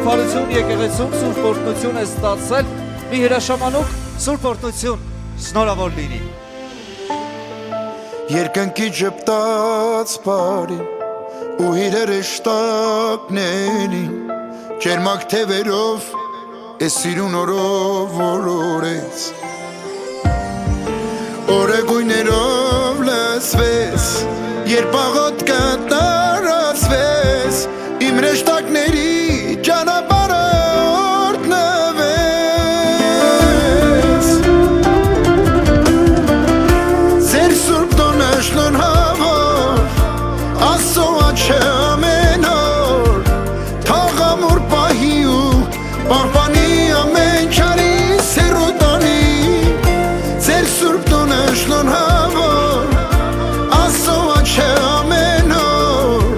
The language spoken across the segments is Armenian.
Շնորհարություն եկեղեցում Սուրբ Օրհնություն է ստացել մի հրաշամանուկ Սուրբ Օրհնություն շնորհավոր լինի Երկնքի ճպտած բարին ու իրերը շտակներին Ջերմակ թևերով ես սիրուն օրով որորեց Օրեգույներով լսվես երբ աղոթքը տարածվես Իմ ռեշտակների ճանապարհը օրհնվեց Ձեր սուրբ տոնը շնորհավոր Աստծո աչքը ամեն օր Թող ամուր պահի ու պահպանի ամեն չարի սերոտանի Ձեր սուրբ տոնը շնորհավոր Աստծո աչքը ամեն օր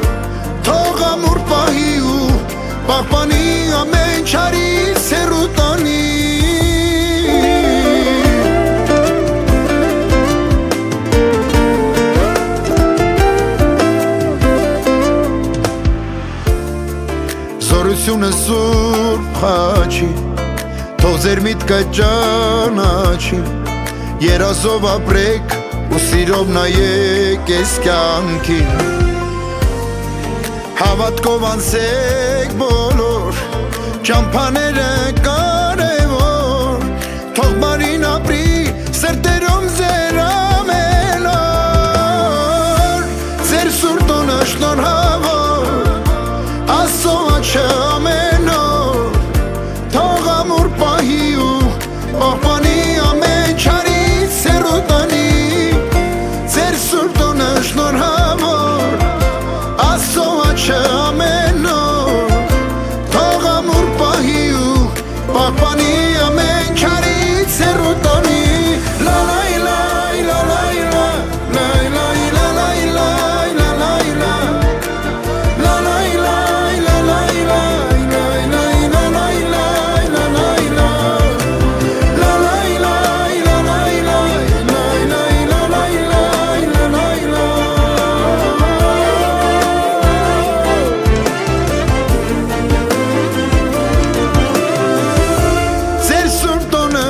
Թող ամուր պահի ու պահպանի ամեն չարի սերոտանի Զորությունը սուրբ խաչի Թող ձեր միտքը ճանաչի Երազով ապրեք ու սիրով նայեք ես կյանքին Հավատքով անցեք բոլոր Ճամփաները կարևոր Թող բարին ապրի սրտերում ձեր ամեն օր Ձեր սուրբ տոնը շնորհավոր Աստծո աչքը ամեն օր Թող ամուր պահի ու պահպանի ամեն չարի սերոտանի Ձեր սուրբ տոնը շնորհավոր Աստծո աչքը ամեն օր Թող ամուր պահի ու պահպանի ամեն չարի սերոտանի Լա լա լա լա լա լա լա լա լա լա լա լա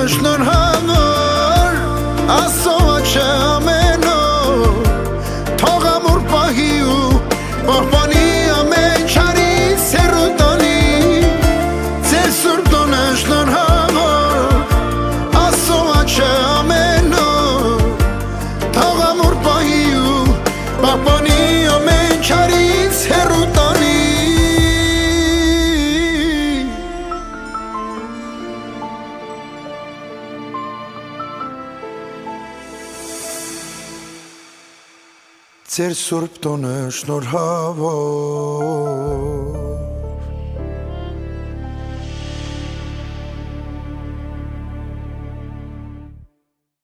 Շնորհավոր Աստծո աչքը ամեն օր Թող ամուր պահի ու պահպանի ամեն չարի սերոտանի Ձեր սուրբ տոնը շնորհավոր Աստծո աչքը ամեն օր Թող ամուր պահի ու պահպանի ամեն չարի սերոտանի Ձեր սուրբ տոնը շնորհավոր